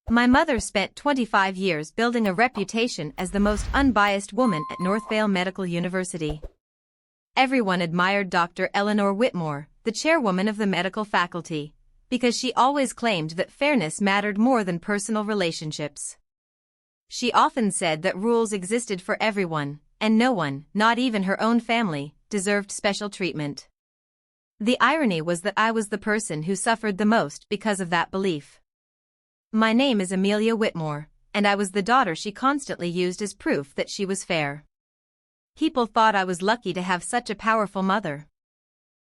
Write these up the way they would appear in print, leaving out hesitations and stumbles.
My mother spent 25 years building a reputation as the most unbiased woman at Northvale Medical University. Everyone admired Dr. Eleanor Whitmore, the chairwoman of the medical faculty, because she always claimed that fairness mattered more than personal relationships. She often said that rules existed for everyone, and no one, not even her own family, deserved special treatment. The irony was that I was the person who suffered the most because of that belief. My name is Amelia Whitmore, and I was the daughter she constantly used as proof that she was fair. People thought I was lucky to have such a powerful mother.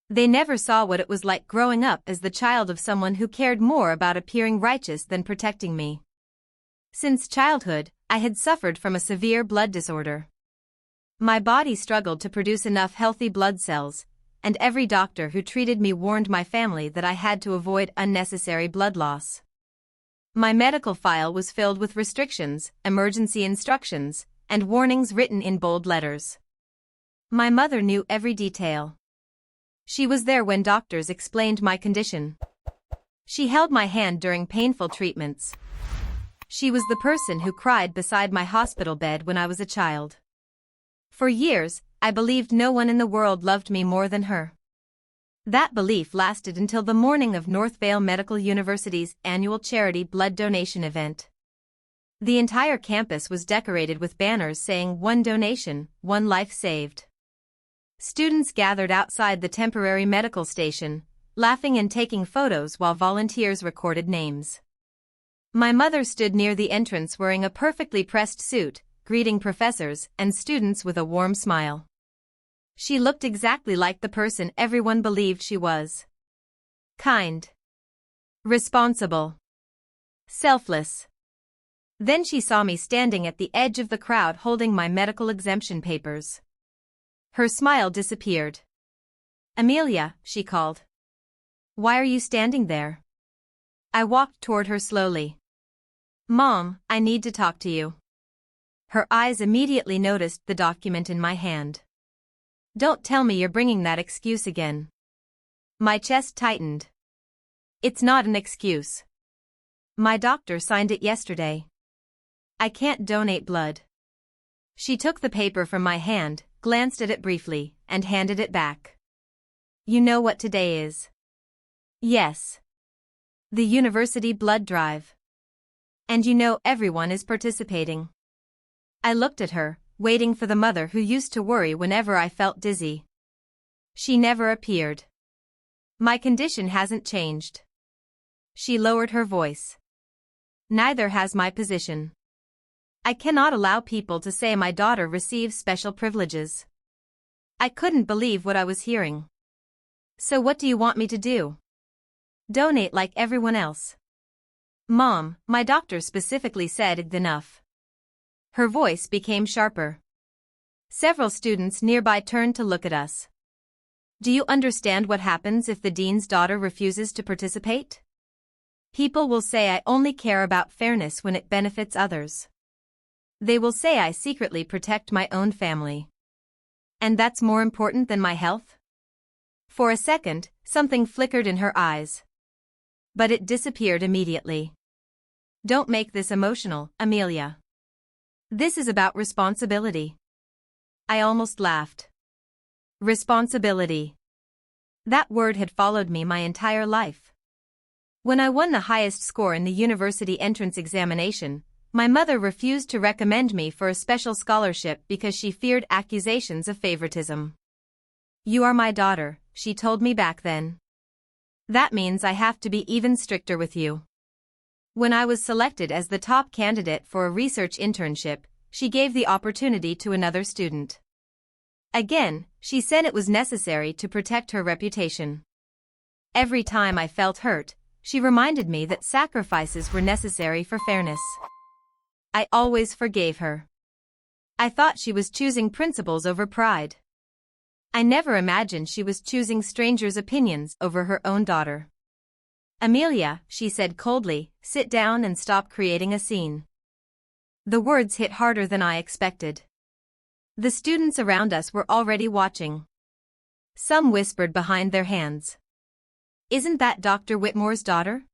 They never saw what it was like growing up as the child of someone who cared more about appearing righteous than protecting me. Since childhood, I had suffered from a severe blood disorder. My body struggled to produce enough healthy blood cells, and every doctor who treated me warned my family that I had to avoid unnecessary blood loss. My medical file was filled with restrictions, emergency instructions, and warnings written in bold letters. My mother knew every detail. She was there when doctors explained my condition. She held my hand during painful treatments. She was the person who cried beside my hospital bed when I was a child. For years, I believed no one in the world loved me more than her. That belief lasted until the morning of Northvale Medical University's annual charity blood donation event. The entire campus was decorated with banners saying "One donation, one life saved." Students gathered outside the temporary medical station, laughing and taking photos while volunteers recorded names. My mother stood near the entrance wearing a perfectly pressed suit, greeting professors and students with a warm smile. She looked exactly like the person everyone believed she was. Kind. Responsible. Selfless. Then she saw me standing at the edge of the crowd holding my medical exemption papers. Her smile disappeared. "Amelia," she called. "Why are you standing there?" I walked toward her slowly. "Mom, I need to talk to you." Her eyes immediately noticed the document in my hand. "Don't tell me you're bringing that excuse again." My chest tightened. "It's not an excuse. My doctor signed it yesterday. I can't donate blood." She took the paper from my hand, glanced at it briefly, and handed it back. "You know what today is?" "Yes. The university blood drive. And you know everyone is participating." I looked at her, waiting for the mother who used to worry whenever I felt dizzy. She never appeared. "My condition hasn't changed." She lowered her voice. "Neither has my position. I cannot allow people to say my daughter receives special privileges." I couldn't believe what I was hearing. "So what do you want me to do? Donate like everyone else?" "Mom, my doctor specifically said enough." Her voice became sharper. Several students nearby turned to look at us. "Do you understand what happens if the dean's daughter refuses to participate? People will say I only care about fairness when it benefits others. They will say I secretly protect my own family. And that's more important than my health?" For a second, something flickered in her eyes. But it disappeared immediately. "Don't make this emotional, Amelia. This is about responsibility." I almost laughed. Responsibility. That word had followed me my entire life. When I won the highest score in the university entrance examination, my mother refused to recommend me for a special scholarship because she feared accusations of favoritism. "You are my daughter," she told me back then. "That means I have to be even stricter with you." When I was selected as the top candidate for a research internship, she gave the opportunity to another student. Again, she said it was necessary to protect her reputation. Every time I felt hurt, she reminded me that sacrifices were necessary for fairness. I always forgave her. I thought she was choosing principles over pride. I never imagined she was choosing strangers' opinions over her own daughter. "Amelia," she said coldly, "sit down and stop creating a scene." The words hit harder than I expected. The students around us were already watching. Some whispered behind their hands. "Isn't that Dr. Whitmore's daughter?"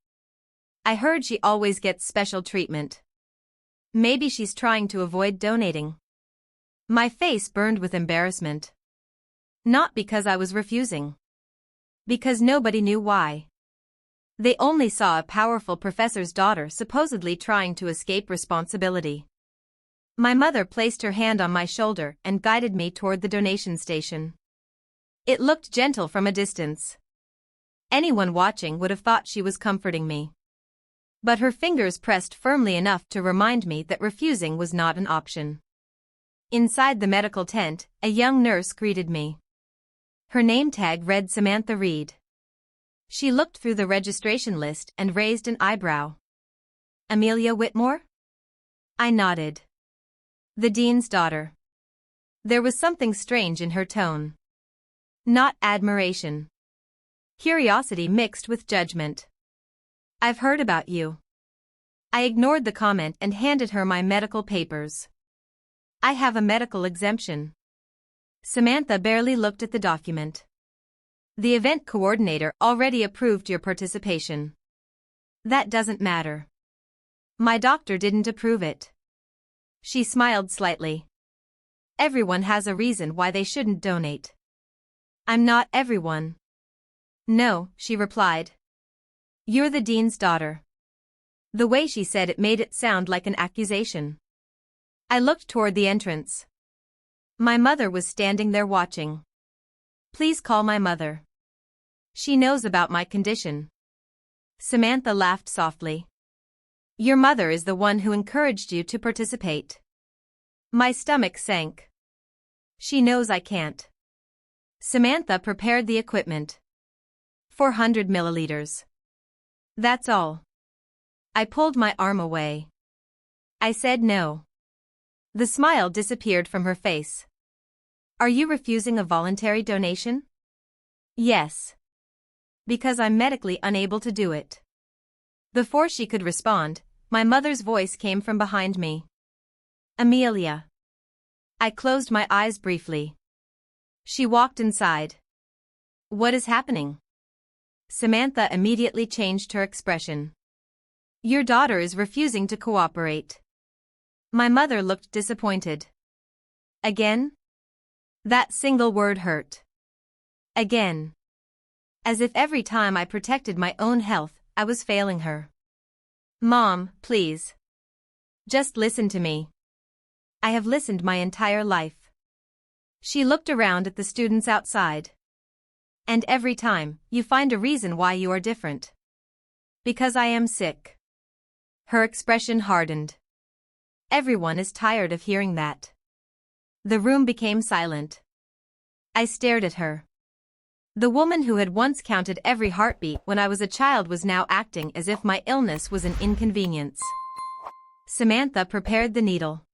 I heard she always gets special treatment. Maybe she's trying to avoid donating. My face burned with embarrassment. Not because I was refusing. Because nobody knew why. They only saw a powerful professor's daughter supposedly trying to escape responsibility. My mother placed her hand on my shoulder and guided me toward the donation station. It looked gentle from a distance. Anyone watching would have thought she was comforting me. But her fingers pressed firmly enough to remind me that refusing was not an option. Inside the medical tent, a young nurse greeted me. Her name tag read Samantha Reed. She looked through the registration list and raised an eyebrow. Amelia Whitmore? I nodded. The dean's daughter. There was something strange in her tone. Not admiration. Curiosity mixed with judgment. I've heard about you. I ignored the comment and handed her my medical papers. I have a medical exemption. Samantha barely looked at the document. The event coordinator already approved your participation. That doesn't matter. My doctor didn't approve it. She smiled slightly. Everyone has a reason why they shouldn't donate. I'm not everyone. No, she replied. You're the dean's daughter. The way she said it made it sound like an accusation. I looked toward the entrance. My mother was standing there watching. Please call my mother. She knows about my condition. Samantha laughed softly. Your mother is the one who encouraged you to participate. My stomach sank. She knows I can't. Samantha prepared the equipment. 400 milliliters. That's all. I pulled my arm away. I said no. The smile disappeared from her face. Are you refusing a voluntary donation? Yes. Because I'm medically unable to do it. Before she could respond, my mother's voice came from behind me. Amelia. I closed my eyes briefly. She walked inside. What is happening? Samantha immediately changed her expression. Your daughter is refusing to cooperate. My mother looked disappointed. Again? That single word hurt. Again. As if every time I protected my own health, I was failing her. Mom, please. Just listen to me. I have listened my entire life. She looked around at the students outside. And every time, you find a reason why you are different. Because I am sick. Her expression hardened. Everyone is tired of hearing that. The room became silent. I stared at her. The woman who had once counted every heartbeat when I was a child was now acting as if my illness was an inconvenience. Samantha prepared the needle.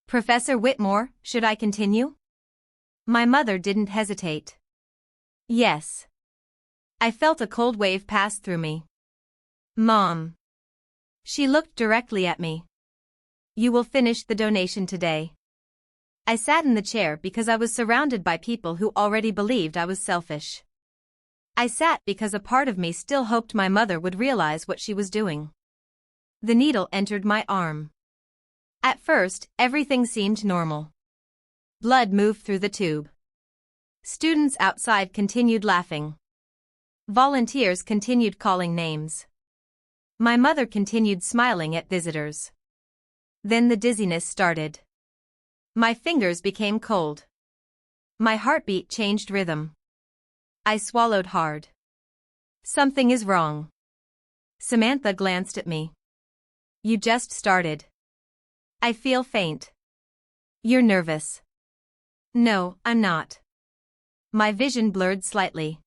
Professor Whitmore, should I continue? My mother didn't hesitate. Yes. I felt a cold wave pass through me. Mom. She looked directly at me. You will finish the donation today. I sat in the chair because I was surrounded by people who already believed I was selfish. I sat because a part of me still hoped my mother would realize what she was doing. The needle entered my arm. At first, everything seemed normal. Blood moved through the tube. Students outside continued laughing. Volunteers continued calling names. My mother continued smiling at visitors. Then the dizziness started. My fingers became cold. My heartbeat changed rhythm. I swallowed hard. Something is wrong. Samantha glanced at me. You just started. I feel faint. You're nervous. No, I'm not. My vision blurred slightly.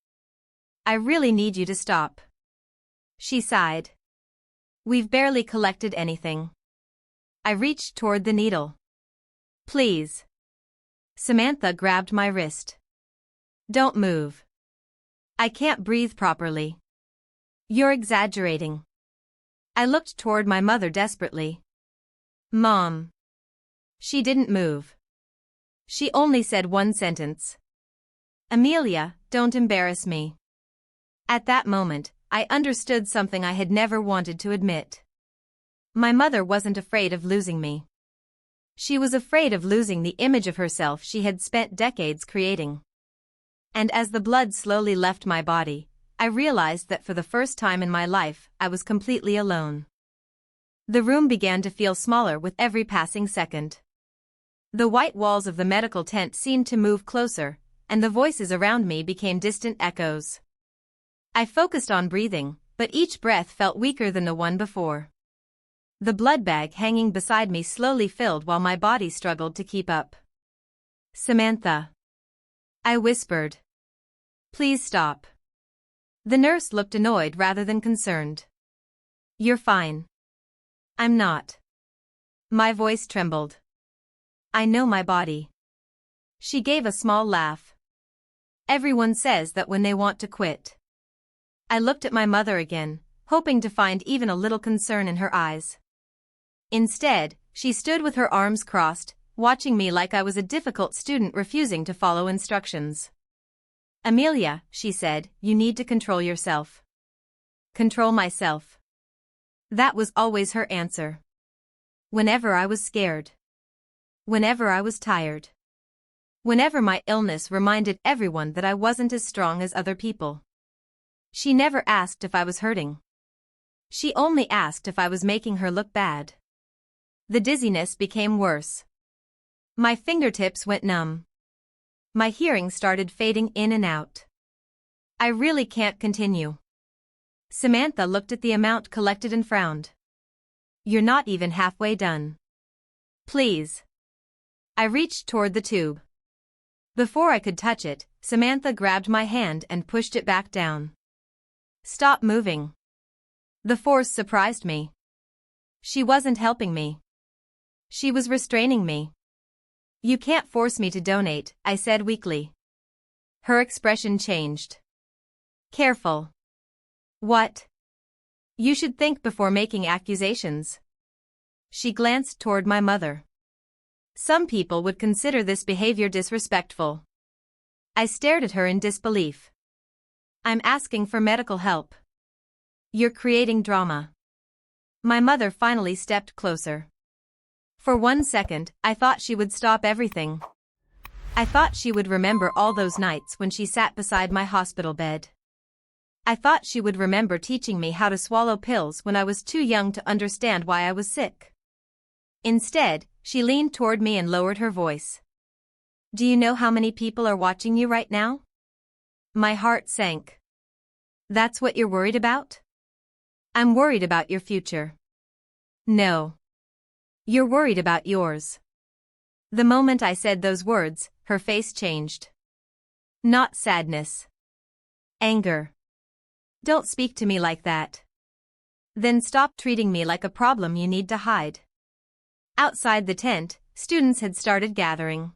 I really need you to stop. She sighed. We've barely collected anything. I reached toward the needle. Please. Samantha grabbed my wrist. Don't move. I can't breathe properly. You're exaggerating. I looked toward my mother desperately. Mom. She didn't move. She only said one sentence. Amelia, don't embarrass me. At that moment, I understood something I had never wanted to admit. My mother wasn't afraid of losing me. She was afraid of losing the image of herself she had spent decades creating. And as the blood slowly left my body, I realized that for the first time in my life, I was completely alone. The room began to feel smaller with every passing second. The white walls of the medical tent seemed to move closer, and the voices around me became distant echoes. I focused on breathing, but each breath felt weaker than the one before. The blood bag hanging beside me slowly filled while my body struggled to keep up. "Samantha," I whispered. "Please stop." The nurse looked annoyed rather than concerned. "You're fine." "I'm not." My voice trembled. "I know my body." She gave a small laugh. "Everyone says that when they want to quit." I looked at my mother again, hoping to find even a little concern in her eyes. Instead, she stood with her arms crossed, watching me like I was a difficult student refusing to follow instructions. "Amelia," she said, "you need to control yourself." Control myself. That was always her answer. Whenever I was scared. Whenever I was tired. Whenever my illness reminded everyone that I wasn't as strong as other people. She never asked if I was hurting. She only asked if I was making her look bad. The dizziness became worse. My fingertips went numb. My hearing started fading in and out. "I really can't continue." Samantha looked at the amount collected and frowned. "You're not even halfway done. Please." I reached toward the tube. Before I could touch it, Samantha grabbed my hand and pushed it back down. "Stop moving." The force surprised me. She wasn't helping me. She was restraining me. "You can't force me to donate," I said weakly. Her expression changed. "Careful." "What?" "You should think before making accusations." She glanced toward my mother. "Some people would consider this behavior disrespectful." I stared at her in disbelief. "I'm asking for medical help." "You're creating drama." My mother finally stepped closer. For 1 second, I thought she would stop everything. I thought she would remember all those nights when she sat beside my hospital bed. I thought she would remember teaching me how to swallow pills when I was too young to understand why I was sick. Instead, she leaned toward me and lowered her voice. "Do you know how many people are watching you right now?" My heart sank. "That's what you're worried about?" "I'm worried about your future." "No. You're worried about yours." The moment I said those words, her face changed. Not sadness. Anger. "Don't speak to me like that." "Then stop treating me like a problem you need to hide." Outside the tent, students had started gathering.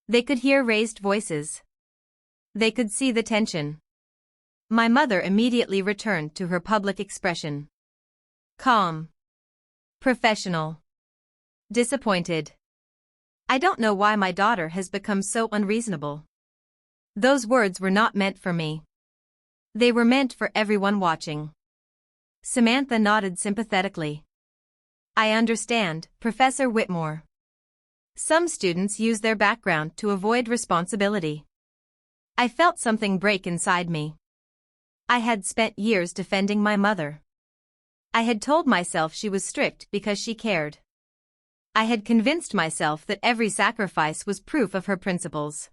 They could hear raised voices. They could see the tension. My mother immediately returned to her public expression. Calm. Professional. Disappointed. "I don't know why my daughter has become so unreasonable." Those words were not meant for me. They were meant for everyone watching. Samantha nodded sympathetically. "I understand, Professor Whitmore. Some students use their background to avoid responsibility." I felt something break inside me. I had spent years defending my mother. I had told myself she was strict because she cared. I had convinced myself that every sacrifice was proof of her principles.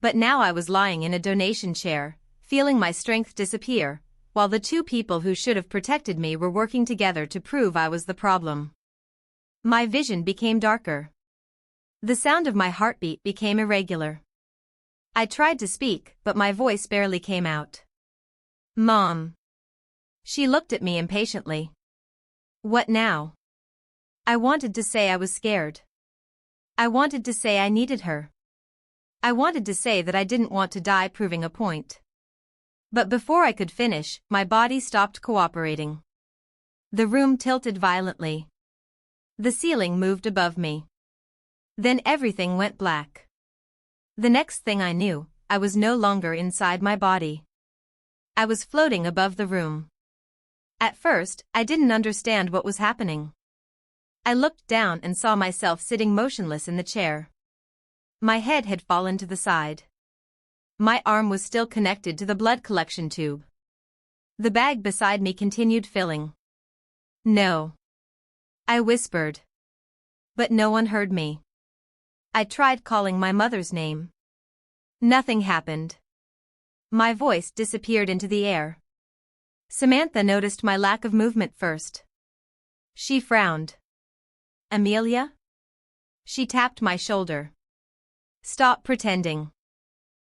But now I was lying in a donation chair, feeling my strength disappear, while the two people who should have protected me were working together to prove I was the problem. My vision became darker. The sound of my heartbeat became irregular. I tried to speak, but my voice barely came out. "Mom." She looked at me impatiently. "What now?" I wanted to say I was scared. I wanted to say I needed her. I wanted to say that I didn't want to die proving a point. But before I could finish, my body stopped cooperating. The room tilted violently. The ceiling moved above me. Then everything went black. The next thing I knew, I was no longer inside my body. I was floating above the room. At first, I didn't understand what was happening. I looked down and saw myself sitting motionless in the chair. My head had fallen to the side. My arm was still connected to the blood collection tube. The bag beside me continued filling. "No," I whispered. But no one heard me. I tried calling my mother's name. Nothing happened. My voice disappeared into the air. Samantha noticed my lack of movement first. She frowned. "Amelia?" She tapped my shoulder. "Stop pretending."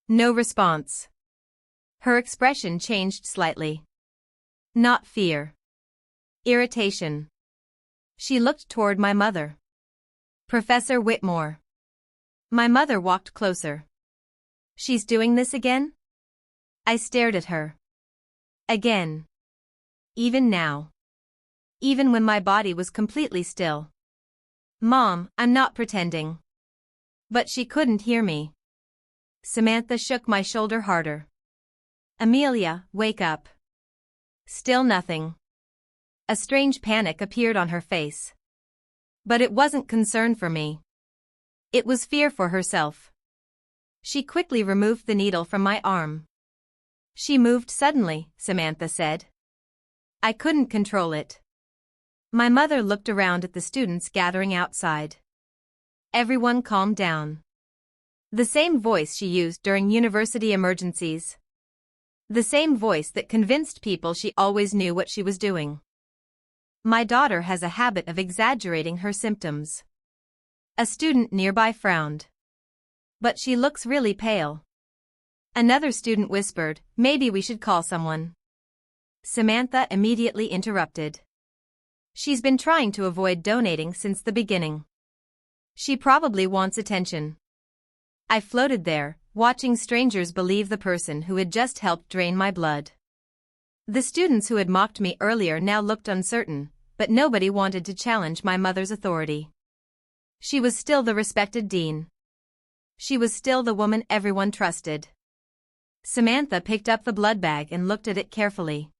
No response. Her expression changed slightly. Not fear. Irritation. She looked toward my mother. "Professor Whitmore." My mother walked closer. "She's doing this again?" I stared at her. Again. Even now. Even when my body was completely still. "Mom, I'm not pretending." But she couldn't hear me. Samantha shook my shoulder harder. "Amelia, wake up." Still nothing. A strange panic appeared on her face. But it wasn't concern for me. It was fear for herself. She quickly removed the needle from my arm. "She moved suddenly," Samantha said. I couldn't control it. My mother looked around at the students gathering outside. Everyone calmed down. The same voice she used during university emergencies. The same voice that convinced people she always knew what she was doing. "My daughter has a habit of exaggerating her symptoms." A student nearby frowned. "But she looks really pale." Another student whispered, "Maybe we should call someone." Samantha immediately interrupted. "She's been trying to avoid donating since the beginning. She probably wants attention." I floated there, watching strangers believe the person who had just helped drain my blood. The students who had mocked me earlier now looked uncertain, but nobody wanted to challenge my mother's authority. She was still the respected dean. She was still the woman everyone trusted. Samantha picked up the blood bag and looked at it carefully.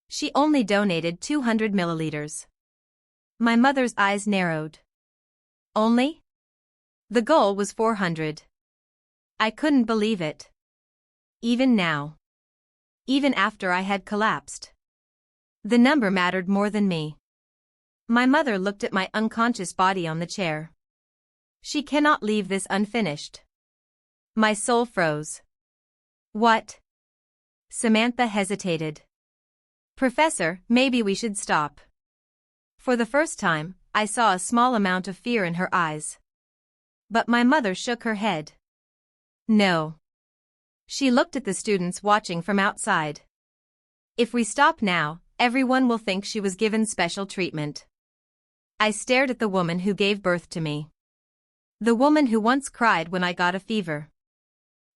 She only donated 200 milliliters. My mother's eyes narrowed. Only? The goal was 400. I couldn't believe it. Even now. Even after I had collapsed. The number mattered more than me. My mother looked at my unconscious body on the chair. "She cannot leave this unfinished." My soul froze. "What?" Samantha hesitated. "Professor, maybe we should stop." For the first time, I saw a small amount of fear in her eyes. But my mother shook her head. "No." She looked at the students watching from outside. "If we stop now, everyone will think she was given special treatment." I stared at the woman who gave birth to me. The woman who once cried when I got a fever.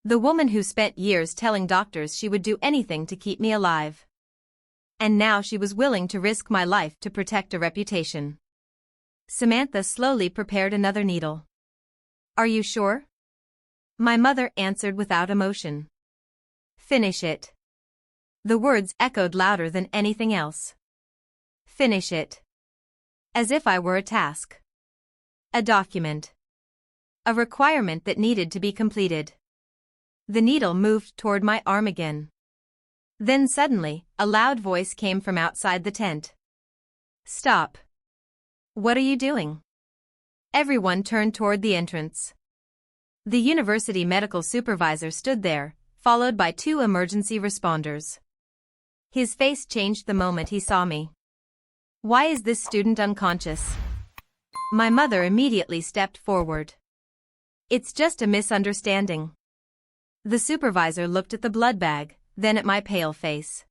The woman who spent years telling doctors she would do anything to keep me alive. And now she was willing to risk my life to protect a reputation. Samantha slowly prepared another needle. "Are you sure?" My mother answered without emotion. "Finish it." The words echoed louder than anything else. Finish it. As if I were a task. A document. A requirement that needed to be completed. The needle moved toward my arm again. Then suddenly, a loud voice came from outside the tent. "Stop. What are you doing?" Everyone turned toward the entrance. The university medical supervisor stood there, followed by 2 emergency responders. His face changed the moment he saw me. "Why is this student unconscious?" My mother immediately stepped forward. "It's just a misunderstanding." The supervisor looked at the blood bag, then at my pale face.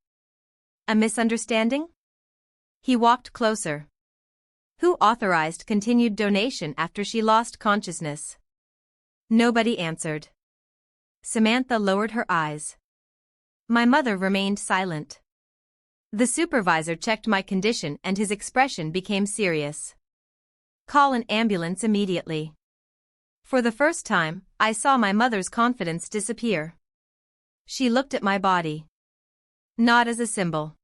"A misunderstanding?" He walked closer. "Who authorized continued donation after she lost consciousness?" Nobody answered. Samantha lowered her eyes. My mother remained silent. The supervisor checked my condition and his expression became serious. "Call an ambulance immediately." For the first time, I saw my mother's confidence disappear. She looked at my body. Not as a symbol.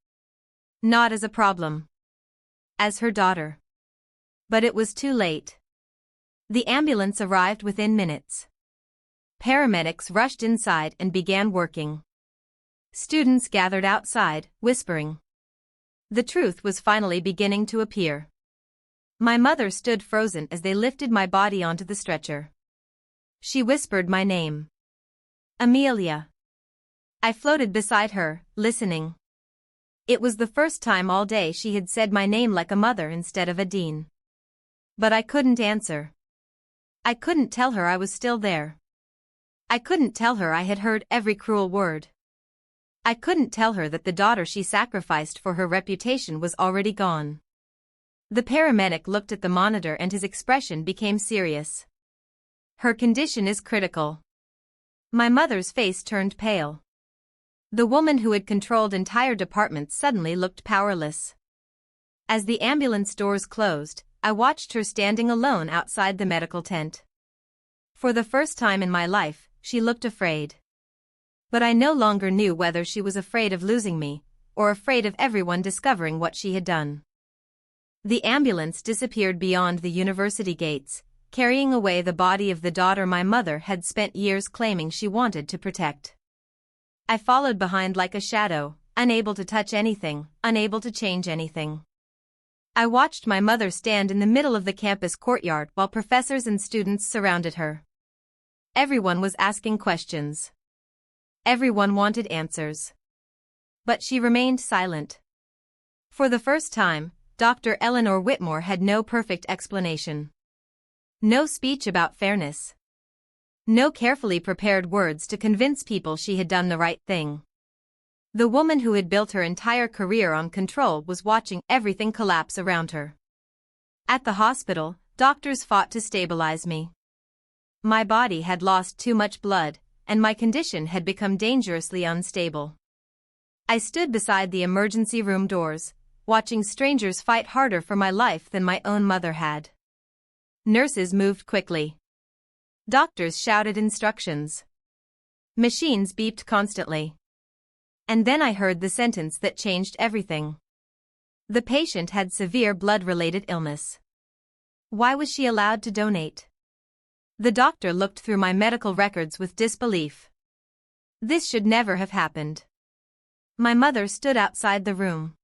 Not as a problem. As her daughter. But it was too late. The ambulance arrived within minutes. Paramedics rushed inside and began working. Students gathered outside, whispering. The truth was finally beginning to appear. My mother stood frozen as they lifted my body onto the stretcher. She whispered my name. Amelia. I floated beside her, listening. It was the first time all day she had said my name like a mother instead of a dean. But I couldn't answer. I couldn't tell her I was still there. I couldn't tell her I had heard every cruel word. I couldn't tell her that the daughter she sacrificed for her reputation was already gone. The paramedic looked at the monitor and his expression became serious. Her condition is critical. My mother's face turned pale. The woman who had controlled entire departments suddenly looked powerless. As the ambulance doors closed, I watched her standing alone outside the medical tent. For the first time in my life, she looked afraid. But I no longer knew whether she was afraid of losing me, or afraid of everyone discovering what she had done. The ambulance disappeared beyond the university gates, carrying away the body of the daughter my mother had spent years claiming she wanted to protect. I followed behind like a shadow, unable to touch anything, unable to change anything. I watched my mother stand in the middle of the campus courtyard while professors and students surrounded her. Everyone was asking questions. Everyone wanted answers. But she remained silent. For the first time, Dr. Eleanor Whitmore had no perfect explanation. No speech about fairness. No carefully prepared words to convince people she had done the right thing. The woman who had built her entire career on control was watching everything collapse around her. At the hospital, doctors fought to stabilize me. My body had lost too much blood, and my condition had become dangerously unstable. I stood beside the emergency room doors, watching strangers fight harder for my life than my own mother had. Nurses moved quickly. Doctors shouted instructions. Machines beeped constantly. And then I heard the sentence that changed everything. The patient had severe blood-related illness. Why was she allowed to donate? The doctor looked through my medical records with disbelief. This should never have happened. My mother stood outside the room.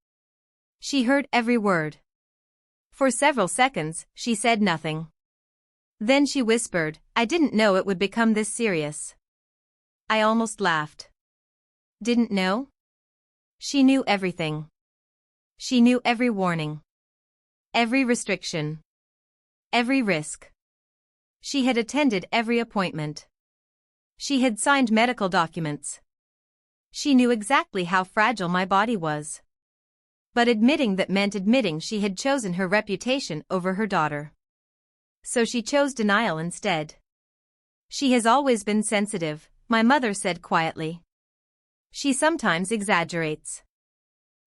She heard every word. For several seconds, she said nothing. Then she whispered, "I didn't know it would become this serious." I almost laughed. Didn't know? She knew everything. She knew every warning. Every restriction. Every risk. She had attended every appointment. She had signed medical documents. She knew exactly how fragile my body was. But admitting that meant admitting she had chosen her reputation over her daughter. So she chose denial instead. She has always been sensitive, my mother said quietly. She sometimes exaggerates.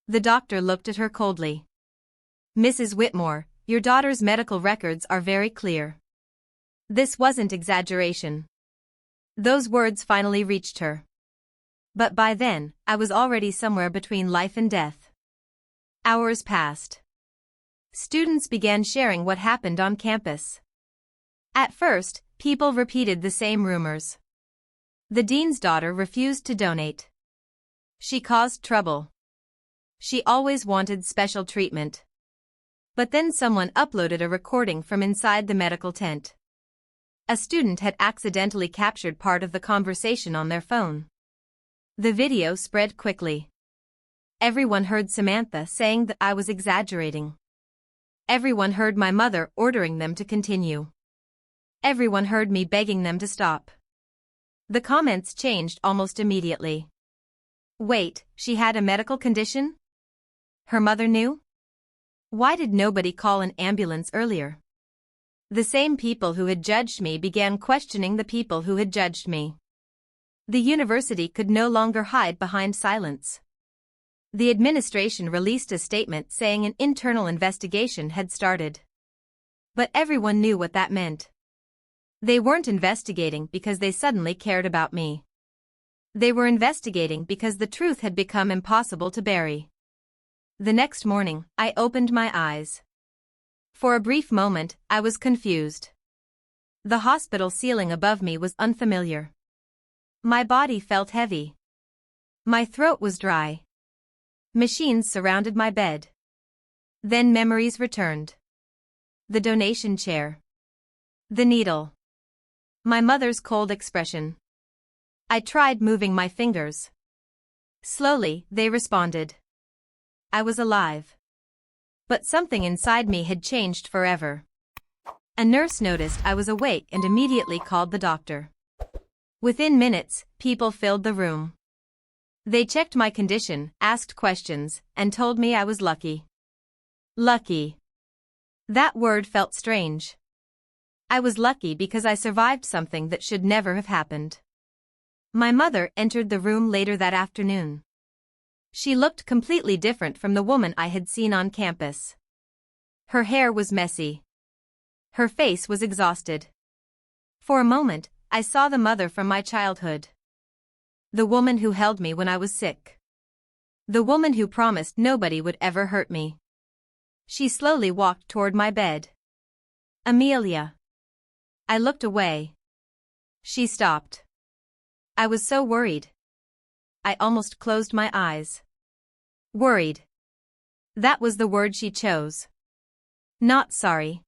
The doctor looked at her coldly. Mrs. Whitmore, your daughter's medical records are very clear. This wasn't exaggeration. Those words finally reached her. But by then, I was already somewhere between life and death. Hours passed. Students began sharing what happened on campus. At first, people repeated the same rumors. The dean's daughter refused to donate. She caused trouble. She always wanted special treatment. But then someone uploaded a recording from inside the medical tent. A student had accidentally captured part of the conversation on their phone. The video spread quickly. Everyone heard Samantha saying that I was exaggerating. Everyone heard my mother ordering them to continue. Everyone heard me begging them to stop. The comments changed almost immediately. Wait, she had a medical condition? Her mother knew? Why did nobody call an ambulance earlier? The same people who had judged me began questioning the people who had judged me. The university could no longer hide behind silence. The administration released a statement saying an internal investigation had started. But everyone knew what that meant. They weren't investigating because they suddenly cared about me. They were investigating because the truth had become impossible to bury. The next morning, I opened my eyes. For a brief moment, I was confused. The hospital ceiling above me was unfamiliar. My body felt heavy. My throat was dry. Machines surrounded my bed. Then memories returned. The donation chair. The needle. My mother's cold expression. I tried moving my fingers. Slowly, they responded. I was alive. But something inside me had changed forever. A nurse noticed I was awake and immediately called the doctor. Within minutes, people filled the room. They checked my condition, asked questions, and told me I was lucky. Lucky. That word felt strange. I was lucky because I survived something that should never have happened. My mother entered the room later that afternoon. She looked completely different from the woman I had seen on campus. Her hair was messy. Her face was exhausted. For a moment, I saw the mother from my childhood. The woman who held me when I was sick. The woman who promised nobody would ever hurt me. She slowly walked toward my bed. Amelia. I looked away. She stopped. I was so worried. I almost closed my eyes. Worried. That was the word she chose. Not sorry.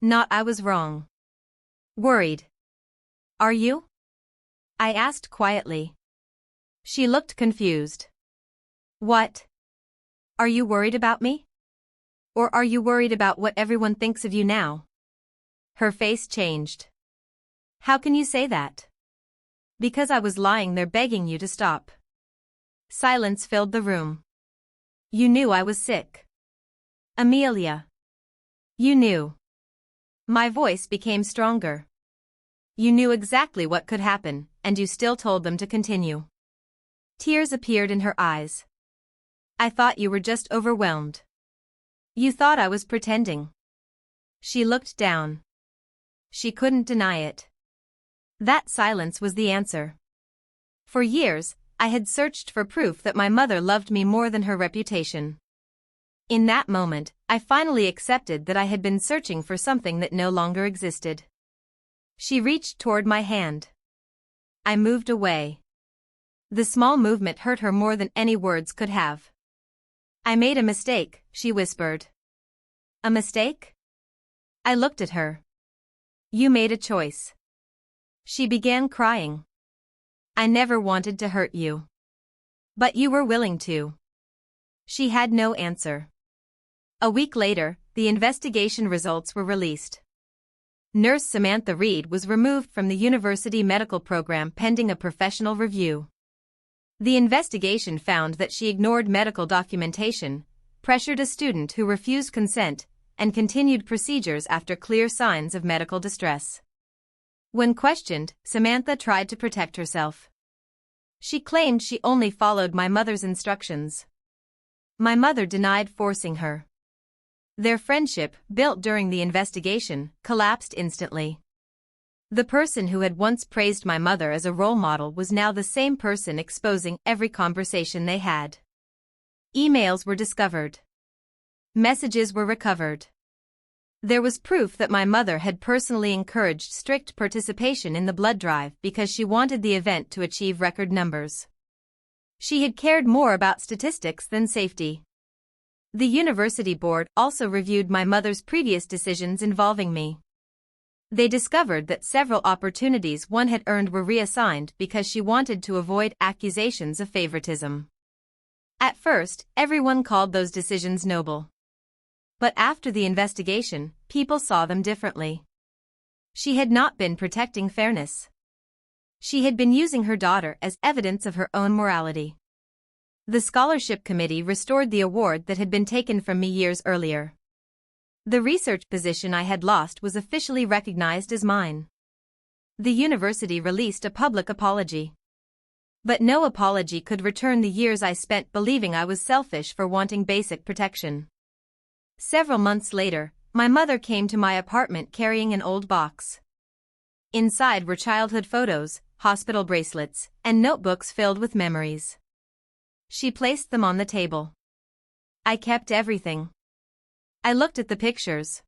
Not I was wrong. Worried. Are you? I asked quietly. She looked confused. What? Are you worried about me? Or are you worried about what everyone thinks of you now? Her face changed. How can you say that? Because I was lying there begging you to stop. Silence filled the room. You knew I was sick. Amelia. You knew. My voice became stronger. You knew exactly what could happen, and you still told them to continue. Tears appeared in her eyes. I thought you were just overwhelmed. You thought I was pretending. She looked down. She couldn't deny it. That silence was the answer. For years, I had searched for proof that my mother loved me more than her reputation. In that moment, I finally accepted that I had been searching for something that no longer existed. She reached toward my hand. I moved away. The small movement hurt her more than any words could have. I made a mistake, she whispered. A mistake? I looked at her. You made a choice. She began crying. I never wanted to hurt you. But you were willing to. She had no answer. A week later, the investigation results were released. Nurse Samantha Reed was removed from the university medical program pending a professional review. The investigation found that she ignored medical documentation, pressured a student who refused consent, and continued procedures after clear signs of medical distress. When questioned, Samantha tried to protect herself. She claimed she only followed my mother's instructions. My mother denied forcing her. Their friendship, built during the investigation, collapsed instantly. The person who had once praised my mother as a role model was now the same person exposing every conversation they had. Emails were discovered. Messages were recovered. There was proof that my mother had personally encouraged strict participation in the blood drive because she wanted the event to achieve record numbers. She had cared more about statistics than safety. The university board also reviewed my mother's previous decisions involving me. They discovered that several opportunities one had earned were reassigned because she wanted to avoid accusations of favoritism. At first, everyone called those decisions noble. But after the investigation, people saw them differently. She had not been protecting fairness. She had been using her daughter as evidence of her own morality. The scholarship committee restored the award that had been taken from me years earlier. The research position I had lost was officially recognized as mine. The university released a public apology. But no apology could return the years I spent believing I was selfish for wanting basic protection. Several months later, my mother came to my apartment carrying an old box. Inside were childhood photos, hospital bracelets, and notebooks filled with memories. She placed them on the table. I kept everything. I looked at the pictures.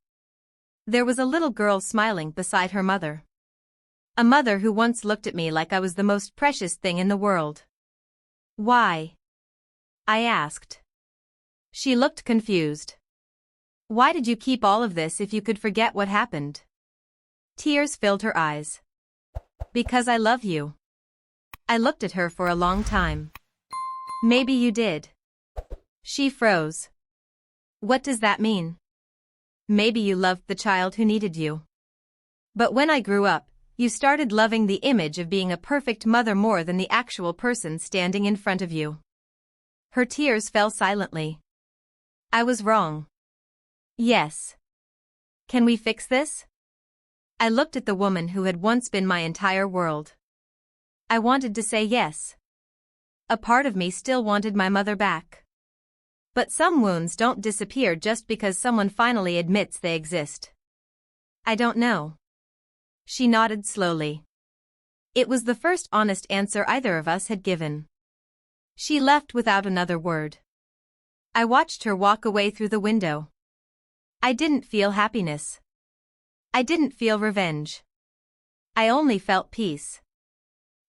There was a little girl smiling beside her mother. A mother who once looked at me like I was the most precious thing in the world. Why? I asked. She looked confused. Why did you keep all of this if you could forget what happened? Tears filled her eyes. Because I love you. I looked at her for a long time. Maybe you did. She froze. What does that mean? Maybe you loved the child who needed you. But when I grew up, you started loving the image of being a perfect mother more than the actual person standing in front of you. Her tears fell silently. I was wrong. Yes. Can we fix this? I looked at the woman who had once been my entire world. I wanted to say yes. A part of me still wanted my mother back. But some wounds don't disappear just because someone finally admits they exist. I don't know. She nodded slowly. It was the first honest answer either of us had given. She left without another word. I watched her walk away through the window. I didn't feel happiness. I didn't feel revenge. I only felt peace.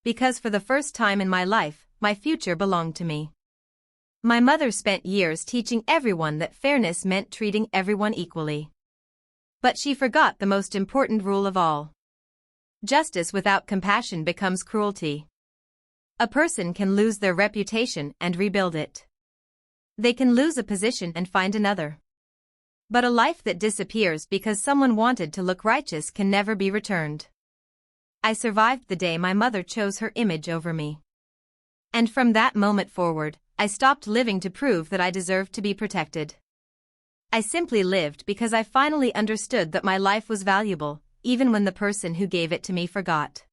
Because for the first time in my life, my future belonged to me. My mother spent years teaching everyone that fairness meant treating everyone equally. But she forgot the most important rule of all. Justice without compassion becomes cruelty. A person can lose their reputation and rebuild it. They can lose a position and find another. But a life that disappears because someone wanted to look righteous can never be returned. I survived the day my mother chose her image over me. And from that moment forward, I stopped living to prove that I deserved to be protected. I simply lived because I finally understood that my life was valuable, even when the person who gave it to me forgot.